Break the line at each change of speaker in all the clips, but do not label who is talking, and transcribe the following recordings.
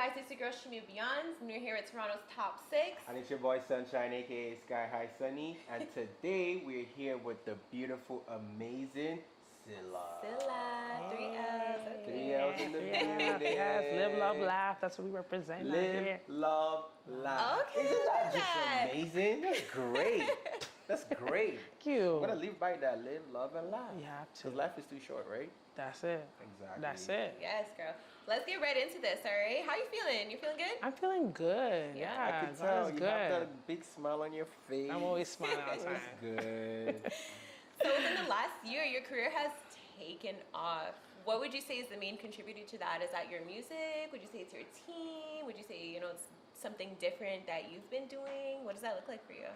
guys, it's your girl Shanu Beyonds, and we're here at Toronto's Top 6.
And it's your boy Sunshine, aka Sky High Sunny. And today we're here with the beautiful, amazing Sillla.
Sillla, 3 L's.
3 L's in the building.
Yes, live, love, laugh. That's what we represent.
Live, love, laugh.
Okay,
Isn't that
that.
just amazing? That's great. That's great.
Thank you.
I'm gonna live by that. Live, love, and laugh.
You have to.
Because life is too short, right?
That's it.
Exactly.
That's it.
Yes, girl. Let's get right into this, all right? How you feeling? You feeling good?
I'm feeling good.
Yeah.
Yeah,
I can
God
tell
is
you
good.
have that big smile on your face.
I'm always smiling all the
That's
time.
good.
So within the last year, your career has taken off. What would you say is the main contributor to that? Is that your music? Would you say it's your team? Would you say, it's something different that you've been doing? What does that look like for you?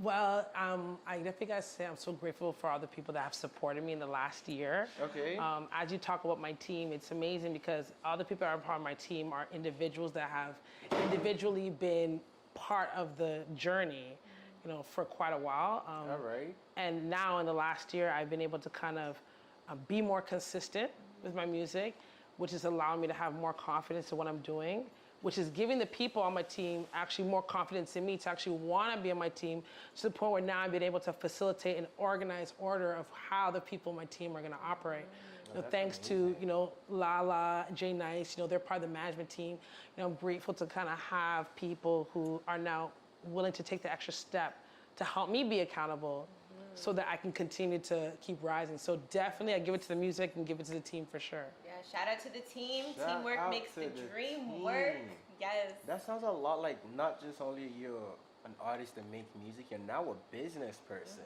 Well, I think I say I'm so grateful for all the people that have supported me in the last year.
Okay.
As you talk about my team, it's amazing because all the people that are part of my team are individuals that have individually been part of the journey, for quite a while.
All right.
And now in the last year, I've been able to kind of be more consistent with my music, which is allowing me to have more confidence in what I'm doing, which is giving the people on my team actually more confidence in me to actually want to be on my team, to the point where now I've been able to facilitate an organized order of how the people on my team are going to operate. Thanks to Lala, Jay Nice, they're part of the management team. I'm grateful to kind of have people who are now willing to take the extra step to help me be accountable, so that I can continue to keep rising. So definitely I give it to the music and give it to the team for sure.
Yeah, shout out to the team.
Shout
Teamwork
out
makes
to
the
the
dream
team.
work. Yes.
That sounds a lot like not just only you're an artist that makes music, you're now a business person.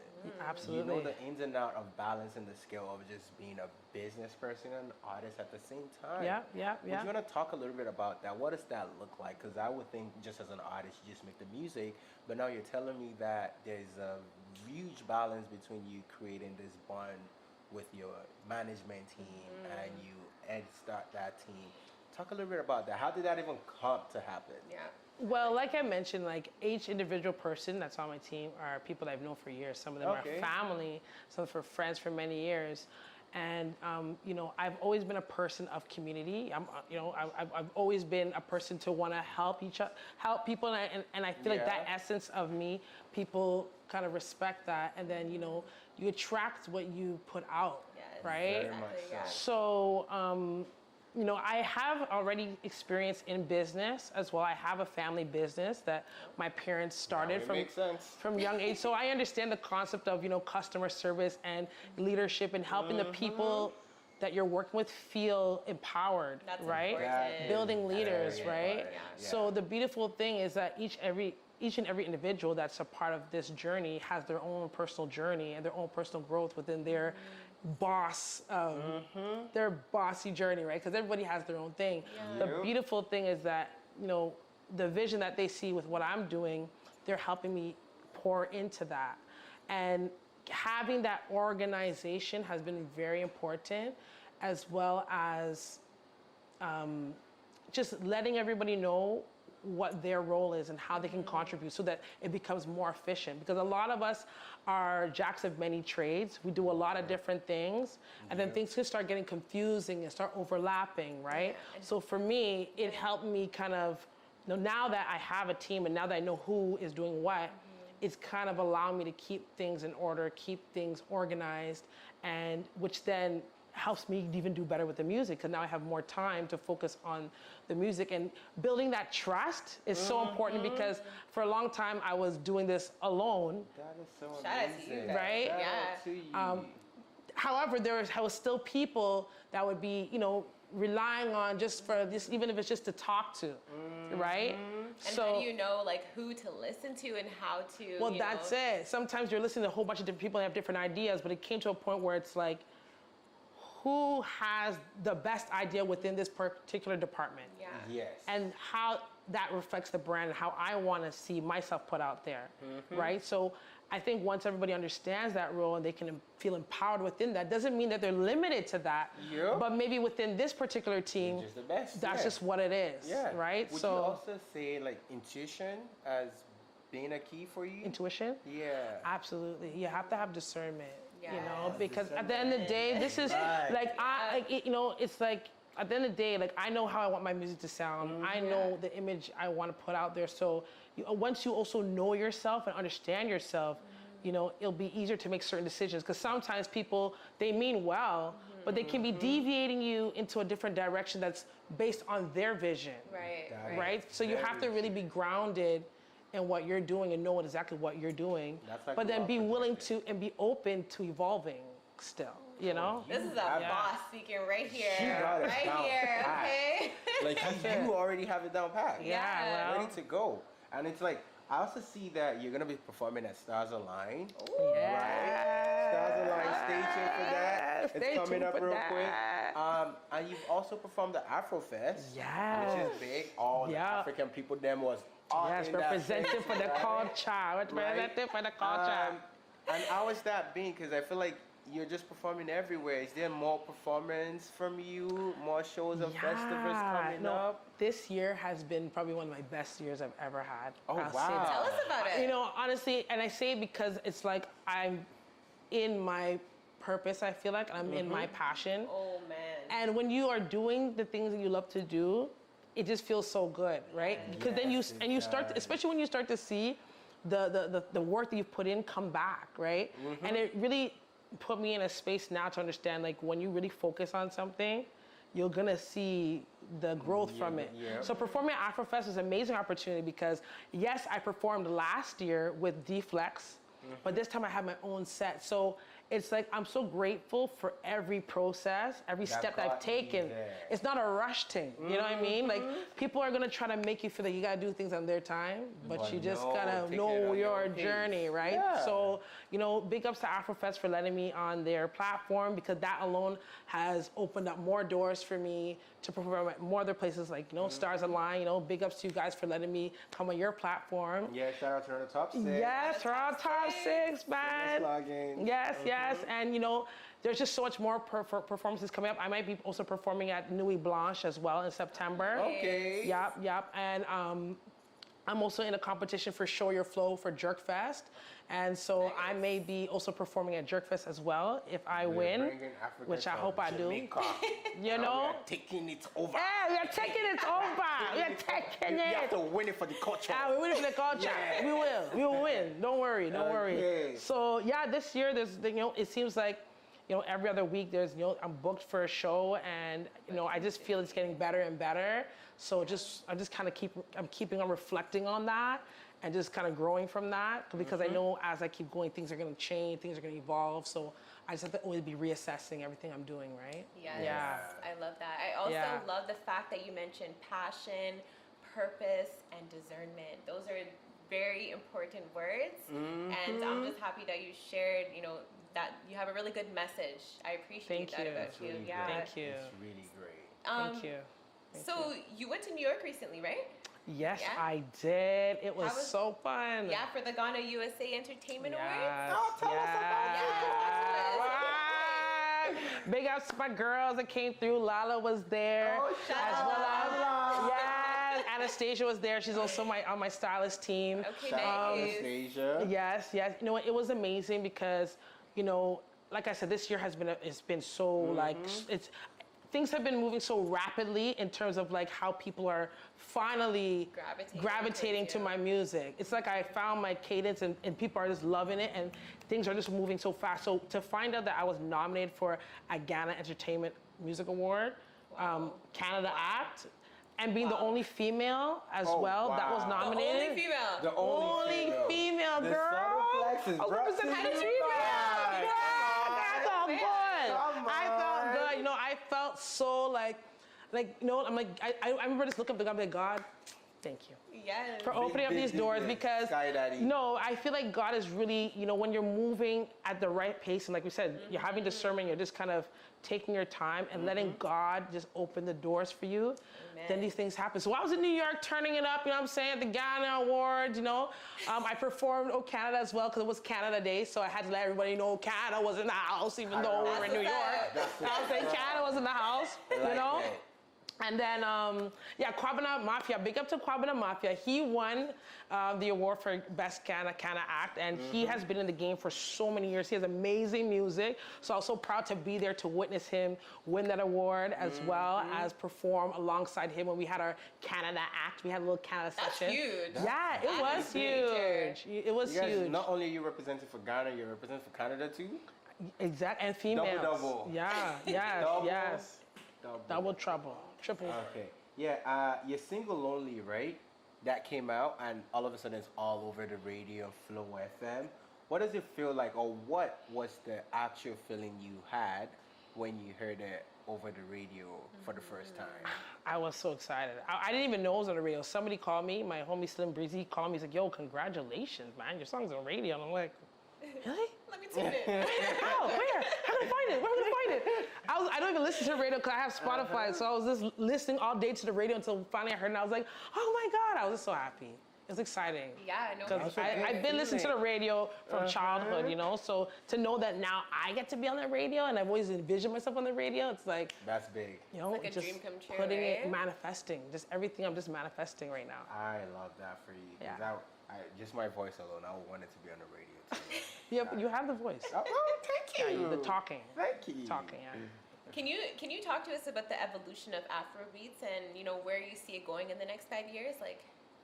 Absolutely.
You know the ins and outs of balancing the scale of just being a business person and an artist at the same time.
Yeah.
Would you want to talk a little bit about that? What does that look like? Because I would think just as an artist, you just make the music, but now you're telling me that there's a huge balance between you creating this bond with your management team and you start that team. Talk a little bit about that. How did that even come to happen?
Yeah.
Well, like I mentioned, like each individual person that's on my team are people that I've known for years. Some of them are family, some are friends for many years. And I've always been a person of community. I've always been a person to want to help help people, and I feel like that essence of me, people kind of respect that, and then you attract what you put out, right?
Very much so.
So. I have already experience in business as well. I have a family business that my parents started from young age. So I understand the concept of, customer service and leadership and helping the people that you're working with feel empowered, right? Building leaders, right?
Yeah.
So the beautiful thing is that each and every individual that's a part of this journey has their own personal journey and their own personal growth within their their bossy journey, right? Because everybody has their own thing. Yeah. The beautiful thing is that, the vision that they see with what I'm doing, they're helping me pour into that. And having that organization has been very important, as well as just letting everybody know what their role is and how they can contribute so that it becomes more efficient. Because a lot of us are jacks of many trades. We do a lot of different things, and then things can start getting confusing and start overlapping, right? So for me, it helped me kind of, now that I have a team and now that I know who is doing what, it's kind of allowing me to keep things in order, keep things organized, and which then helps me even do better with the music, because now I have more time to focus on the music. And building that trust is so important, because for a long time I was doing this alone.
That is so
Shout out to you
amazing.
guys.
Right?
Yeah.
To you.
However, there was still people that would be, relying on just for this, even if it's just to talk to, right?
And how do you know who to listen to and how to?
Well, that's it. Sometimes you're listening to a whole bunch of different people and have different ideas, but it came to a point where it's like, who has the best idea within this particular department?
Yeah.
Yes.
And how that reflects the brand and how I want to see myself put out there, right? So I think once everybody understands that role and they can feel empowered within that, doesn't mean that they're limited to that.
Yep.
But maybe within this particular team,
just the best.
that's just what it is, right?
Would you also say intuition as being a key for you?
Intuition?
Yeah.
Absolutely. You have to have discernment,
Yes.
because at the end of the day, this is it's like at the end of the day, like I know how I want my music to sound. I know the image I want to put out there. So once you also know yourself and understand yourself, you know, it'll be easier to make certain decisions. Because sometimes people, they mean well, but they can be deviating you into a different direction that's based on their vision. Right? So you have to really be grounded in what you're doing and know exactly what you're doing.
Like
but then be willing to and be open to evolving still. You know?
This is a boss speaking right here.
She got it
right
down
here,
pat.
okay?
Like you already have it down pat.
Yeah, well.
Ready to go. And it's like, I also see that you're gonna be performing at Stars Align.
Yeah.
Right? Stars Align, stay tuned for that.
Stay
It's coming
tuned
up
for
real
that.
quick. And you've also performed the Afrofest,
Yes.
which is big. All the African people them was all
Yes,
in that
representing
place,
for the
right?
culture. Representing for the culture.
And how is that being? Because I feel like you're just performing everywhere. Is there more performance from you? More shows and festivals coming up?
This year has been probably one of my best years I've ever had.
Oh,
I'll say
wow.
that.
Tell us about it.
You know, honestly, and I say it because it's like I'm in my purpose, I feel like. I'm in my passion.
Oh, man.
And when you are doing the things that you love to do, it just feels so good, right? Because then you start, especially when you start to see the work that you've put in come back, right? And it really put me in a space now to understand, like, when you really focus on something, you're gonna see the growth from it. So performing at Afrofest was an amazing opportunity because, yes, I performed last year with D-Flex, but this time I had my own set. So it's like, I'm so grateful for every process, every step that I've taken. It's not a rush thing, you know what I mean? Like, people are gonna try to make you feel like you gotta do things on their time, but you just gotta know your journey, right? So, you know, big ups to Afrofest for letting me on their platform, because that alone has opened up more doors for me to perform at more other places, like, you know, Stars Align. You know, big ups to you guys for letting me come on your platform.
Yeah, shout out to the top 6.
Yes, we're on top 6, man. Yes, yes, and you know, there's just so much more performances coming up. I might be also performing at Nuit Blanche as well in September.
Okay.
Yep, and I'm also in a competition for Show Your Flow for Jerkfest. And so I may be also performing at Jerkfest as well if I win, which I hope I do. You know?
We're taking it over.
Yeah, we are taking it over. We are taking it.
You have to win it for the culture.
We're winning for the culture. We will. We will win. Don't worry. Don't worry. So yeah, this year there's, you know, it seems like, you know, every other week there's, you know, I'm booked for a show, and you know, I just feel it's getting better and better. So I just kind of keeping on reflecting on that and just kind of growing from that, because I know as I keep going, things are going to change, things are going to evolve. So I just have to always be reassessing everything I'm doing, right?
Yes, I love that. I also love the fact that you mentioned passion, purpose, and discernment. Those are very important words, and I'm just happy that you shared, you know, that you have a really good message. I appreciate that about you.
Really
Thank you.
It's really great.
Thank you.
So you went to New York recently, right?
Yes, I did. It was so fun.
Yeah, for the Ghana USA Entertainment Awards.
Oh, tell us about
it. Big ups to my girls that came through. Lala was there. As well as Anastasia was there. She's also on my stylist team.
Okay,
Anastasia.
Yes. You know, it was amazing because, you know, like I said, this year it's been so like things have been moving so rapidly in terms of like how people are finally gravitating to my music. It's like I found my cadence, and people are just loving it, and things are just moving so fast. So to find out that I was nominated for a Ghana Entertainment Music Award, Canada Act, and being the only female as well that was nominated.
The only female.
The only
female
the
girl. I felt good. You know, I felt so like, you know, I'm like, I remember just looking up the God, I'm like, God, thank you.
Yes.
For opening up these doors, because no, I feel like God is really, you know, when you're moving at the right pace, and like we said, you're having discernment, you're just kind of taking your time and letting God just open the doors for you, then these things happen. So I was in New York turning it up, you know what I'm saying, at the Ghana Awards, you know. I performed Canada as well because it was Canada Day, so I had to let everybody know Canada was in the house, even though we were in New York. I was saying Canada was in the house, you know. And then, Kwabena Mafia. Big up to Kwabena Mafia. He won the award for Best Kana Act, and he has been in the game for so many years. He has amazing music, so I was so proud to be there to witness him win that award, as well as perform alongside him when we had our Canada Act. We had a little Canada session.
That's huge.
Yeah, it was huge. It was
You guys,
huge.
not only are you representing for Ghana, you're representing for Canada too?
Exactly, and females.
Double.
Yeah, yes,
Double.
yes. Double trouble. Triple.
Okay. Yeah, your single Lonely, right? That came out and all of a sudden it's all over the radio, Flow FM. What does it feel like, or what was the actual feeling you had when you heard it over the radio for the first time?
I was so excited. I didn't even know it was on the radio. Somebody called me, my homie Slim Breezy called me. He's like, yo, congratulations, man. Your song's on the radio. And I'm like, really?
Let me tune in.
How? Where? How can I find it? Where can I find it? I don't even listen to the radio because I have Spotify. So I was just listening all day to the radio until finally I heard it. And I was like, oh my God. I was just so happy. It was exciting.
Yeah, no.
Because I've been listening to the radio from childhood, you know? So to know that now I get to be on the radio and I've always envisioned myself on the radio, it's like,
That's big.
you know,
like a
just
dream come true,
putting it,
right?
manifesting. Just everything I'm just manifesting right now.
I love that for you. 'Cause
Yeah.
just my voice alone, I wanted to be on the radio too.
You have the voice.
Oh, thank you.
Yeah, the talking.
Thank you.
Talking, yeah.
Can you talk to us about the evolution of Afrobeats and, you know, where you see it going in the next 5 years? Like,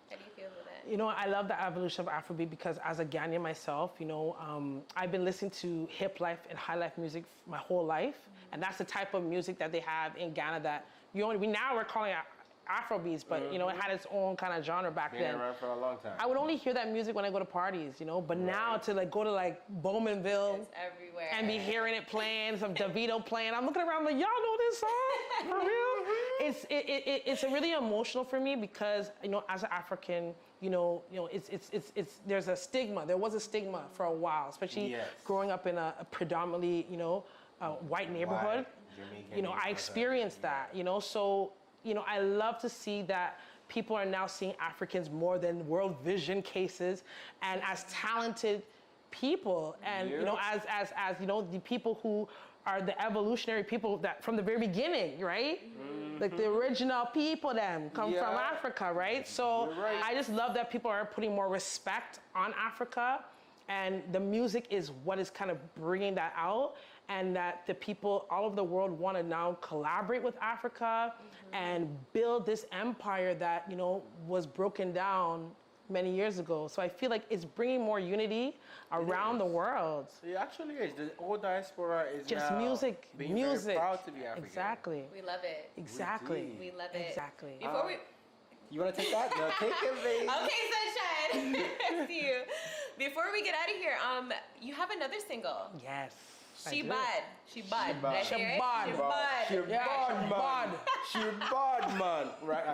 how do you feel about it?
You know, I love the evolution of Afrobeat because as a Ghanaian myself, you know, I've been listening to hip life and high life music my whole life. And that's the type of music that they have in Ghana that we're calling it Afrobeats, but you know, it had its own kind of genre back
Been
then.
around for a long time.
I would only hear that music when I go to parties, you know, but now to like go to like Bowmanville
It's everywhere.
and be hearing it playing, some Davido playing. I'm looking around like, y'all know this song? For real? It's really emotional for me because, you know, as an African, you know, there's a stigma. There was a stigma for a while, especially growing up in a predominantly, you know, white neighborhood.
Jamaican
You know, I experienced that, you know, so, you know, I love to see that people are now seeing Africans more than World Vision cases and as talented people. And, you know, as you know, the people who are the evolutionary people that from the very beginning, right? Like the original people them come from Africa, right? So I just love that people are putting more respect on Africa, and the music is what is kind of bringing that out, and that the people all over the world want to now collaborate with Africa and build this empire that, you know, was broken down many years ago. So I feel like it's bringing more unity around the world.
It actually is. The old diaspora is
Just
now
music,
being
music.
very proud to be African.
Exactly.
We love it.
Exactly.
We love it.
Exactly.
Before we
You want to take that? No, take it, baby.
Okay, Sunshine. See you. Before we get out of here, you have another single.
Yes.
She bad. She bad. Did I
She
hear it?
bad.
She bad.
She bad, man. She bad, man. Right?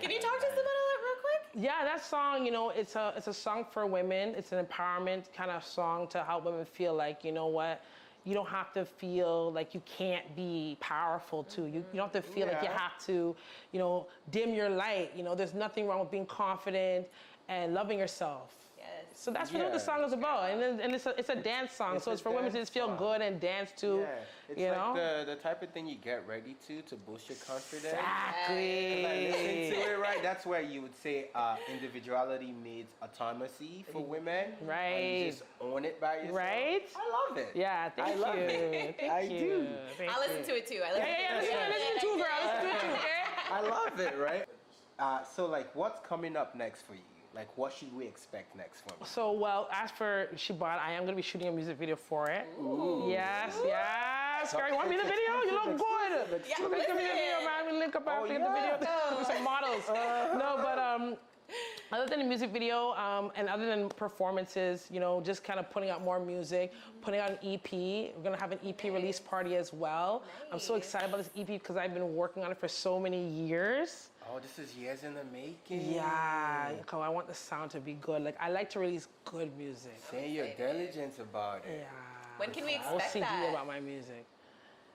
Can you talk to us about that real quick?
Yeah, that song, you know, it's a song for women. It's an empowerment kind of song to help women feel like, you know what, you don't have to feel like you can't be powerful too. You don't have to feel like you have to, you know, dim your light. You know, there's nothing wrong with being confident and loving yourself.
Yes.
So that's really what the song is about, and it's a dance song. So it's for women to just feel good and dance to,
It's
you
like
know.
the type of thing you get ready to boost your confidence.
Exactly.
Like, listen to it, right? That's where you would say individuality meets autonomy for women.
Right.
And you just own it by yourself.
Right?
I love it.
Yeah, thank
I
you.
love it.
Thank
I
you.
do.
Thank
I'll listen
you.
to it too.
Listen to it, girl. Listen to it too, okay?
I love it, right? So, like, what's coming up next for you? Like, what should we expect next from you?
So, well, as for Shibad, I am going to be shooting a music video for it.
Ooh.
Yes. Girl, you want me in the video? You look good.
Yeah,
Look at the video, man. We link up after the video with some models. No, but other than the music video and other than performances, you know, just kind of putting out more music, putting out an EP. We're going to have an EP release party as well. I'm so excited about this EP because I've been working on it for so many years.
Oh, this is years in the making.
Yeah, because I want the sound to be good. Like, I like to release good music.
Say your diligence about it.
Yeah.
When can we
I'll
expect
see
that?
about my music.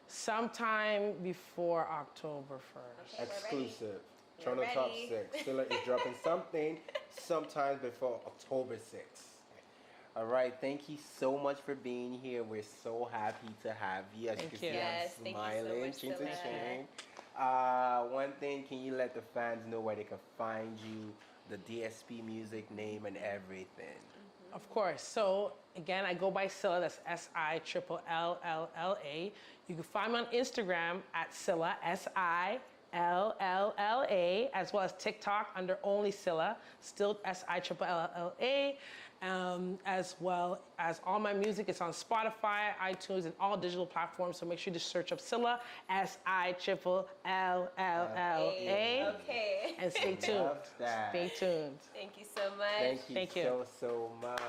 Sometime before October 1st.
Okay,
Exclusive.
We're
Toronto Top
ready.
6. Sillla is dropping something sometime before October 6th. All right, thank you so much for being here. We're so happy to have you. As you
Thank
can see,
you.
Yes,
I'm
thank you so
smiling,
much,
chin to
Sillla.
chin. One thing, can you let the fans know where they can find you, the DSP music name and everything?
Of course. So again, I go by Sillla. That's Silla. You can find me on Instagram at Sillla, Silla, as well as TikTok under only Sillla, still Silla. As well as all my music is on Spotify, iTunes, and all digital platforms. So make sure you just search up Sillla, Silla.
Okay.
And stay tuned.
Love that.
Stay tuned.
Thank you so much.
Thank you
Thank you.
so much.